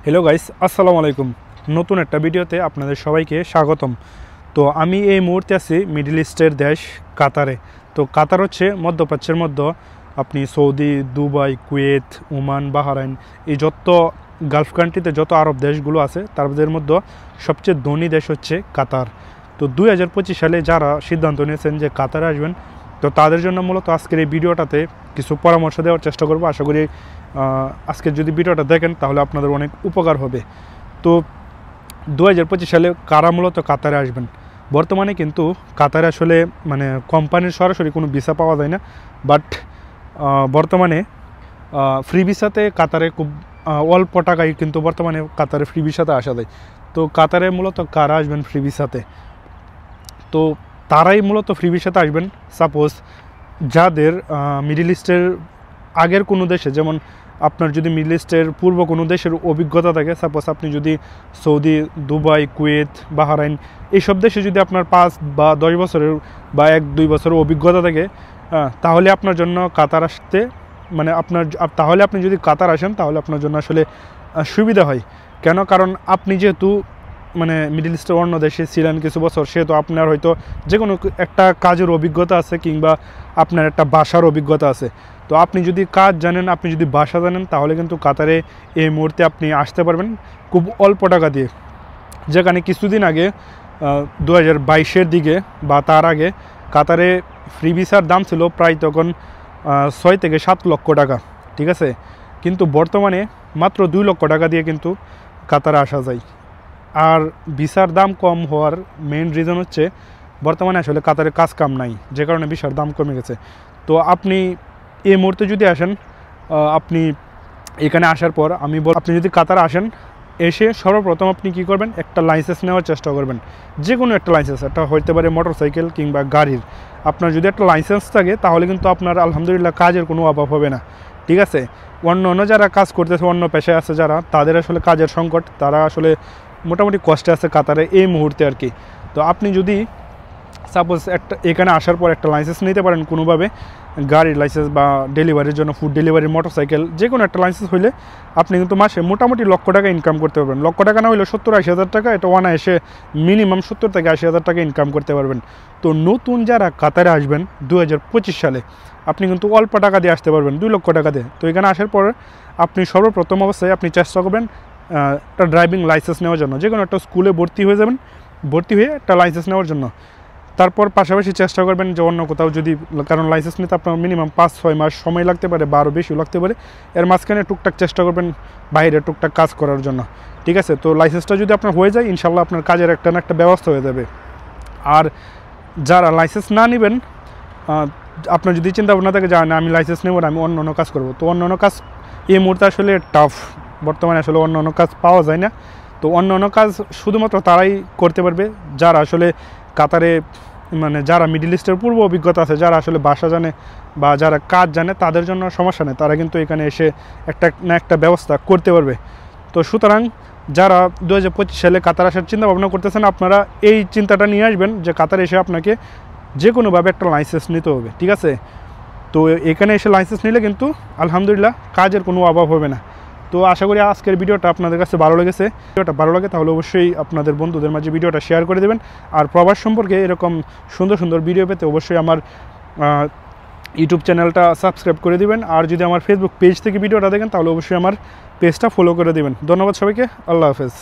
Hello guys, আসসালামু আলাইকুম। নতুন একটা ভিডিওতে আপনাদের সবাইকে স্বাগতম। তো আমি এই মুহূর্তে আছি মিডল ইস্টের দেশ কাতারে। তো কাতার হচ্ছে মধ্যপ্রাচ্যের মধ্যে আপনি Saudi, Dubai, Kuwait, Oman, Bahrain এই যত গালফ কান্ট্রিতে যত আরব দেশগুলো আছে তাদের মধ্যে সবচেয়ে ধনী দেশ হচ্ছে কাতার। তো 2025 সালে যারা সিদ্ধান্ত নিয়েছেন যে কাতারে আসবেন, তো তাদের জন্য মূলত আজকের এই ভিডিওটাতে কিছু পরামর্শ দেওয়ার চেষ্টা করব। আশা করি আজকের যদি ভিডিওটা দেখেন তাহলে আপনাদের অনেক উপকার হবে। তো 2025 সালে কারা মূলত কাতারে আসবেন? বর্তমানে কিন্তু কাতারে আসলে মানে কোম্পানির সরাসরি কোনো ভিসা পাওয়া যায় না, বাট বর্তমানে ফ্রি ভিসাতে কাতারে খুব অল্প টাকায় কিন্তু বর্তমানে কাতারে ফ্রি ভিসাতে আসা যায়। তো কাতারে মূলত কারা আসবেন ফ্রি ভিসাতে? তো তারাই মূলত ফ্রি ভিসাতে আসবেন সাপোজ যাদের মিডল ইস্টের আগের কোনো দেশে, যেমন আপনার যদি মিডল ইস্টের পূর্ব কোনো দেশের অভিজ্ঞতা থাকে, সাপোজ আপনি যদি সৌদি, দুবাই, কুয়েত, বাহরাইন এইসব দেশে যদি আপনার 5 বা 10 বছরের বা 1-2 বছরের অভিজ্ঞতা থাকে, তাহলে আপনার জন্য কাতার আসতে মানে তাহলে আপনি যদি কাতার আসেন তাহলে আপনার জন্য আসলে সুবিধা হয়। কেন? কারণ আপনি যেহেতু মানে মিডল ইস্টের অন্য দেশে ছিলেন কিছু বছর, সেহেতু আপনার হয়তো যে কোনো একটা কাজের অভিজ্ঞতা আছে কিংবা আপনার একটা ভাষার অভিজ্ঞতা আছে। তো আপনি যদি কাজ জানেন, আপনি যদি ভাষা জানেন, তাহলে কিন্তু কাতারে এই মুহূর্তে আপনি আসতে পারবেন খুব অল্প টাকা দিয়ে। যেখানে কিছুদিন আগে 2022-এর দিকে বা তার আগে কাতারে ফ্রি ভিসার দাম ছিল প্রায় তখন 6 থেকে 7 লক্ষ টাকা, ঠিক আছে? কিন্তু বর্তমানে মাত্র 2 লক্ষ টাকা দিয়ে কিন্তু কাতারে আসা যায়। আর ভিসার দাম কম হওয়ার মেইন রিজন হচ্ছে বর্তমানে আসলে কাতারে কাজ কাম নাই, যে কারণে ভিসার দাম কমে গেছে। তো আপনি এই মুহূর্তে যদি আসেন, আপনি এখানে আসার পর আপনি যদি কাতারে আসেন, এসে সর্বপ্রথম আপনি কী করবেন, একটা লাইসেন্স নেওয়ার চেষ্টা করবেন। যে কোনো একটা লাইসেন্স, একটা হইতে পারে মোটরসাইকেল কিংবা গাড়ির। আপনার যদি একটা লাইসেন্স থাকে তাহলে কিন্তু আপনার আলহামদুলিল্লাহ কাজের কোনো অভাব হবে না, ঠিক আছে? অন্য যারা কাজ করতেছে, অন্য পেশায় আছে যারা, তাদের আসলে কাজের সংকট, তারা আসলে মোটামুটি কষ্টে আছে কাতারে এই মুহূর্তে আর কি। তো আপনি যদি সাপোজ এখানে আসার পর একটা লাইসেন্স নিতে পারেন কোনোভাবে, গাড়ির লাইসেন্স বা ডেলিভারির জন্য, ফুড ডেলিভারি, মোটরসাইকেল, যে কোনো একটা লাইসেন্স হইলে আপনি কিন্তু মাসে মোটামুটি লক্ষ টাকা ইনকাম করতে পারবেন। লক্ষ টাকা না হলে 70-80 হাজার টাকা, এটা অনায়াসে মিনিমাম 70 থেকে 80 হাজার টাকা ইনকাম করতে পারবেন। তো নতুন যারা কাতারে আসবেন 2025 সালে, আপনি কিন্তু অল্প টাকা দিয়ে আসতে পারবেন, 2 লক্ষ টাকা দিয়ে। তো এখানে আসার পর আপনি সর্বপ্রথম অবস্থায় আপনি চেষ্টা করবেন একটা ড্রাইভিং লাইসেন্স নেওয়ার জন্য। যে কোনো একটা স্কুলে ভর্তি হয়ে যাবেন, ভর্তি হয়ে একটা লাইসেন্স নেওয়ার জন্য। তারপর পাশাপাশি চেষ্টা করবেন যে অন্য কোথাও যদি, কারণ লাইসেন্স নিতে আপনার মিনিমাম 5-6 মাস সময় লাগতে পারে বা আরও বেশিও লাগতে পারে। এর মাঝখানে টুকটাক চেষ্টা করবেন বাইরে টুকটাক কাজ করার জন্য, ঠিক আছে? তো লাইসেন্সটা যদি আপনার হয়ে যায়, ইনশাল্লাহ আপনার কাজের একটা না একটা ব্যবস্থা হয়ে যাবে। আর যারা লাইসেন্স না নেবেন, আপনার যদি চিন্তা ভাবনা থাকে যে না আমি লাইসেন্স নেব না, আমি অন্য কাজ করব, তো অন্য কাজ এই মুহূর্তে আসলে টাফ। বর্তমানে আসলে অন্য কাজ পাওয়া যায় না। তো অন্য কাজ শুধুমাত্র তারাই করতে পারবে যারা আসলে কাতারে মানে যারা মিডল ইস্টের পূর্ব অভিজ্ঞতা আছে, যারা আসলে ভাষা জানে বা যারা কাজ জানে, তাদের জন্য সমস্যা নেই, তারা কিন্তু এখানে এসে একটা না একটা ব্যবস্থা করতে পারবে। তো সুতরাং যারা 2025 সালে কাতার আসার চিন্তা ভাবনা করতেছেন, আপনারা এই চিন্তাটা নিয়ে আসবেন যে কাতারে এসে আপনাকে যে কোনোভাবে একটা লাইসেন্স নিতে হবে, ঠিক আছে? তো এখানে এসে লাইসেন্স নিলে কিন্তু আলহামদুলিল্লাহ কাজের কোনো অভাব হবে না। তো আশা করি আজকের ভিডিওটা আপনাদের কাছে ভালো লেগেছে। ভিডিওটা ভালো লাগে তাহলে অবশ্যই আপনাদের বন্ধুদের মাঝে ভিডিওটা শেয়ার করে দেবেন। আর প্রবাস সম্পর্কে এরকম সুন্দর ভিডিও পেতে অবশ্যই আমার ইউটিউব চ্যানেলটা সাবস্ক্রাইব করে দিবেন। আর যদি আমার ফেসবুক পেজ থেকে ভিডিওটা দেখেন তাহলে অবশ্যই আমার পেজটা ফলো করে দেবেন। ধন্যবাদ সবাইকে, আল্লাহ হাফেজ।